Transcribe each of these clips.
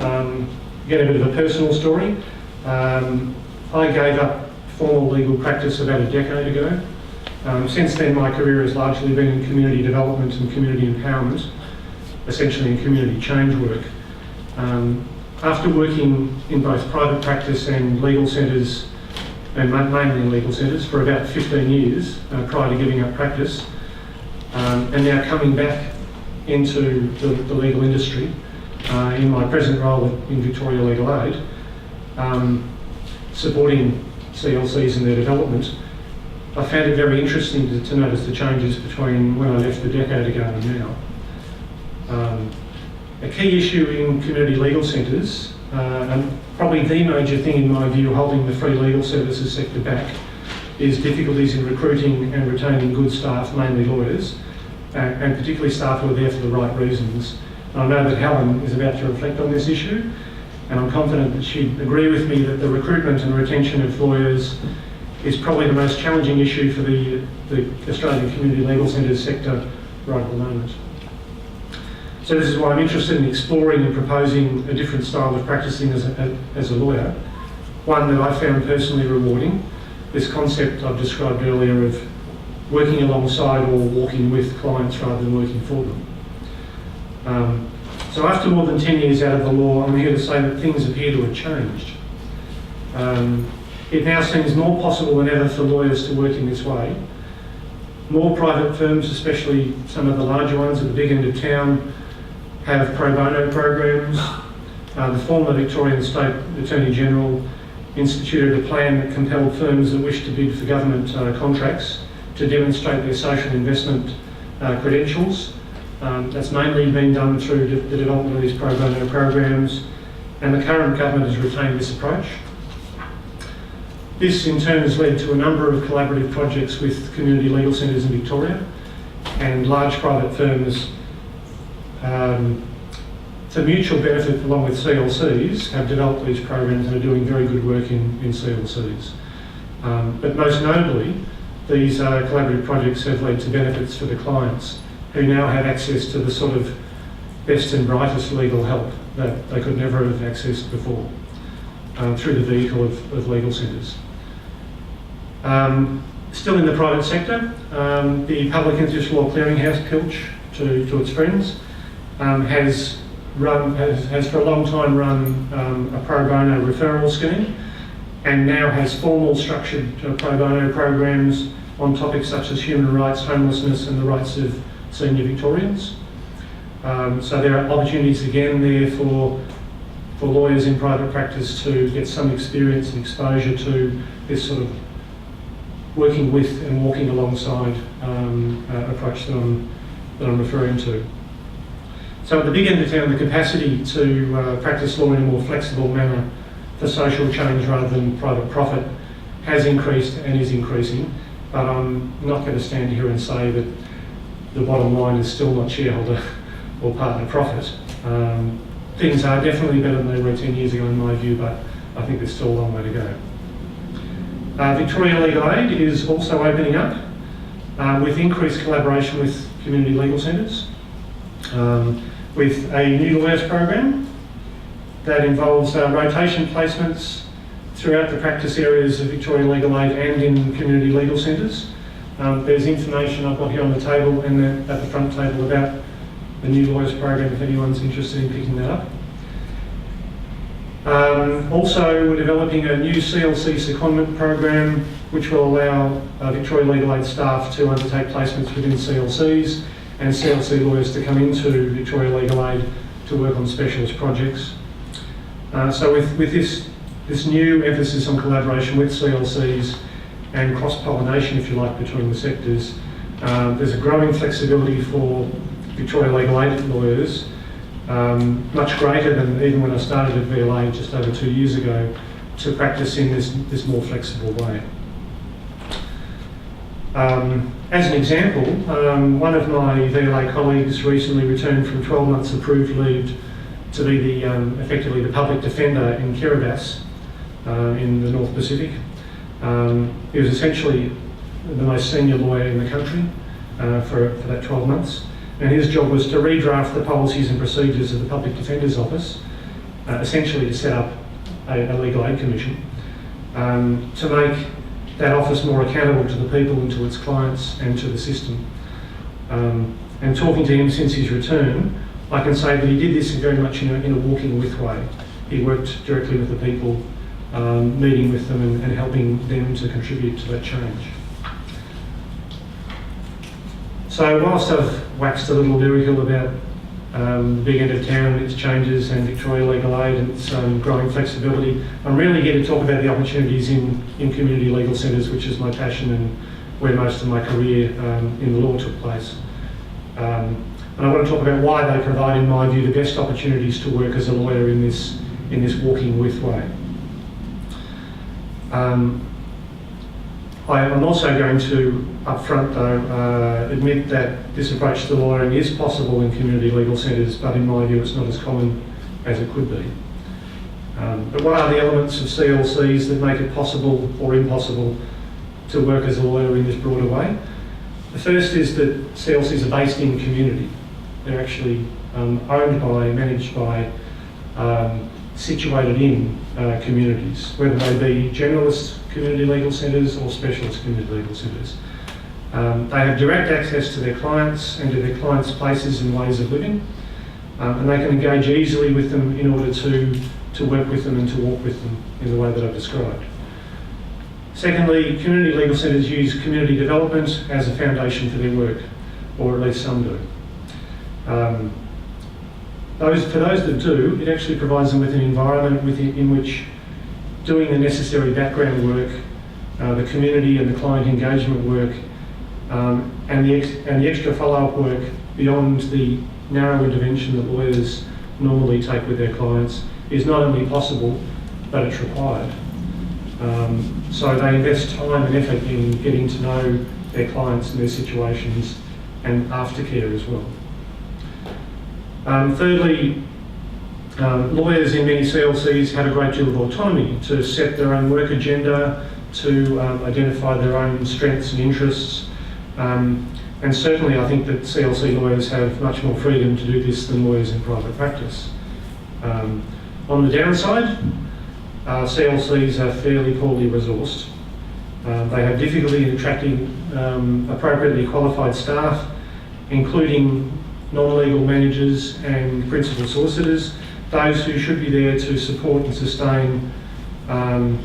Get a bit of a personal story. I gave up formal legal practice about a decade ago. Since then, my career has largely been in community development and community empowerment, essentially in community change work. After working in both private practice and legal centres, and mainly in legal centres, for about 15 years prior to giving up practice, and now coming back into the legal industry in my present role in Victoria Legal Aid, supporting CLCs in their development, I found it very interesting to notice the changes between when I left a decade ago and now. A key issue in community legal centres, and probably the major thing in my view holding the free legal services sector back, is difficulties in recruiting and retaining good staff, mainly lawyers, and particularly staff who are there for the right reasons. I know that Helen is about to reflect on this issue, and I'm confident that she'd agree with me that the recruitment and retention of lawyers is probably the most challenging issue for the Australian community legal centres sector right at the moment. So this is why I'm interested in exploring and proposing a different style of practicing as a lawyer, one that I found personally rewarding, this concept I've described earlier of working alongside or walking with clients rather than working for them. So after more than 10 years out of the law, I'm here to say that things appear to have changed. It now seems more possible than ever for lawyers to work in this way. More private firms, especially some of the larger ones at the big end of town, have pro bono programs. The former Victorian State Attorney General instituted a plan that compelled firms that wish to bid for government contracts to demonstrate their social investment credentials. That's mainly been done through the development of these pro bono programs, and the current government has retained this approach. This in turn has led to a number of collaborative projects with community legal centres in Victoria, and large private firms for mutual benefit along with CLCs have developed these programs and are doing very good work in CLCs. But most notably, these collaborative projects have led to benefits for the clients, who now have access to the sort of best and brightest legal help that they could never have accessed before through the vehicle of legal centres. Still in the private sector, the Public Interest Law Clearinghouse, Pilch, to its friends, has for a long time run a pro bono referral scheme, and now has formal structured pro bono programs on topics such as human rights, homelessness and the rights of senior Victorians. So there are opportunities again there for lawyers in private practice to get some experience and exposure to this sort of working with and walking alongside approach that I'm referring to. So at the big end of town, the capacity to practice law in a more flexible manner for social change rather than private profit has increased and is increasing, but I'm not going to stand here and say that the bottom line is still not shareholder or partner profit. Things are definitely better than they were 10 years ago in my view, but I think there's still a long way to go. Victoria Legal Aid is also opening up with increased collaboration with community legal centres, with a new lawyers program that involves rotation placements throughout the practice areas of Victoria Legal Aid and in community legal centres. There's information I've got here on the table and at the front table about the new lawyers program if anyone's interested in picking that up. Also, we're developing a new CLC secondment program which will allow Victoria Legal Aid staff to undertake placements within CLCs and CLC lawyers to come into Victoria Legal Aid to work on specialist projects. So with this new emphasis on collaboration with CLCs and cross-pollination, if you like, between the sectors, there's a growing flexibility for Victoria Legal Aid lawyers, much greater than even when I started at VLA just over 2 years ago, to practice in this more flexible way. As an example, one of my VLA colleagues recently returned from 12 months approved leave to be effectively the public defender in Kiribati in the North Pacific. He was essentially the most senior lawyer in the country for that 12 months. And his job was to redraft the policies and procedures of the Public Defender's Office essentially to set up a legal aid commission, to make that office more accountable to the people and to its clients and to the system. And talking to him since his return, I can say that he did this very much in a walking with way. He worked directly with the people, meeting with them and helping them to contribute to that change. So whilst I've waxed a little lyrical about the big end of town and its changes and Victoria Legal Aid and its growing flexibility, I'm really here to talk about the opportunities in community legal centres, which is my passion and where most of my career in the law took place. And I want to talk about why they provide, in my view, the best opportunities to work as a lawyer in this walking with way. I'm also going to, up front though, admit that this approach to lawyering is possible in community legal centres, but in my view it's not as common as it could be. But what are the elements of CLCs that make it possible or impossible to work as a lawyer in this broader way? The first is that CLCs are based in community. They're actually owned by, managed by, situated in communities, whether they be generalist community legal centres or specialist community legal centres. They have direct access to their clients and to their clients' places and ways of living, and they can engage easily with them in order to work with them and to walk with them in the way that I've described. Secondly, community legal centres use community development as a foundation for their work, or at least some do. For those that do, it actually provides them with an environment in which doing the necessary background work, the community and the client engagement work, and the extra follow-up work beyond the narrow intervention that lawyers normally take with their clients is not only possible, but it's required. So they invest time and effort in getting to know their clients and their situations and aftercare as well. Thirdly, lawyers in many CLCs have a great deal of autonomy to set their own work agenda, to identify their own strengths and interests, and certainly I think that CLC lawyers have much more freedom to do this than lawyers in private practice. On the downside, CLCs are fairly poorly resourced. They have difficulty in attracting appropriately qualified staff, including non-legal managers and principal solicitors, those who should be there to support and sustain and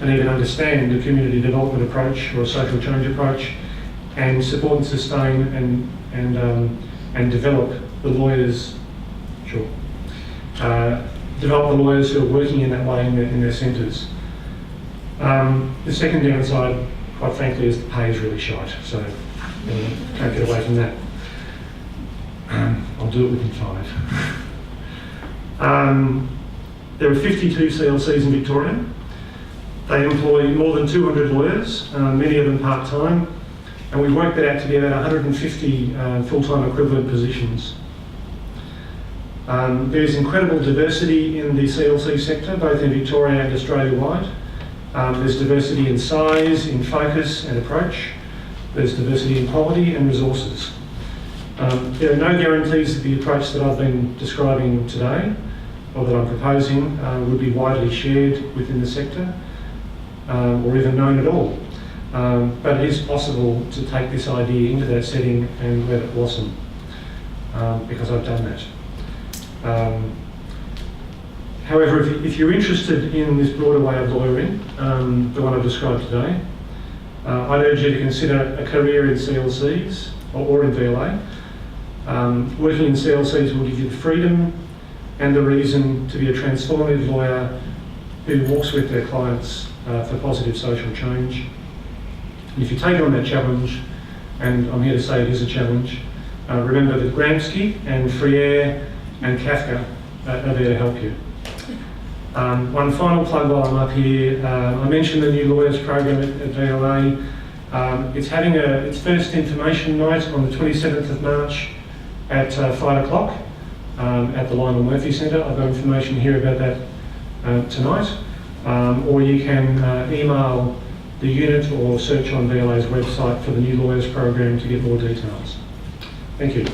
even understand a community development approach or a social change approach, and support and sustain and develop the lawyers. Develop the lawyers who are working in that way in their centres. The second downside, quite frankly, is the pay is really shite, so can't get away from that. I'll do it within 5. There are 52 CLCs in Victoria. They employ more than 200 lawyers, many of them part-time, and we've worked that out to be about 150 full-time equivalent positions. There's incredible diversity in the CLC sector, both in Victoria and Australia-wide. There's diversity in size, in focus and approach. There's diversity in quality and resources. There are no guarantees that the approach that I've been describing today, or that I'm proposing, would be widely shared within the sector, or even known at all. But it is possible to take this idea into that setting and let it blossom, because I've done that. However, if you're interested in this broader way of lawyering, the one I've described today, I'd urge you to consider a career in CLCs or in VLA. Working in CLCs will give you the freedom and the reason to be a transformative lawyer who walks with their clients for positive social change. And if you take on that challenge, and I'm here to say it is a challenge, remember that Gramsci and Freire and Kafka are there to help you. One final plug while I'm up here. I mentioned the new lawyers program at VLA. It's having its first information night on the 27th of March at 5 o'clock at the Lionel Murphy Centre. I've got information here about that tonight. Or you can email the unit or search on VLA's website for the new lawyers program to get more details. Thank you.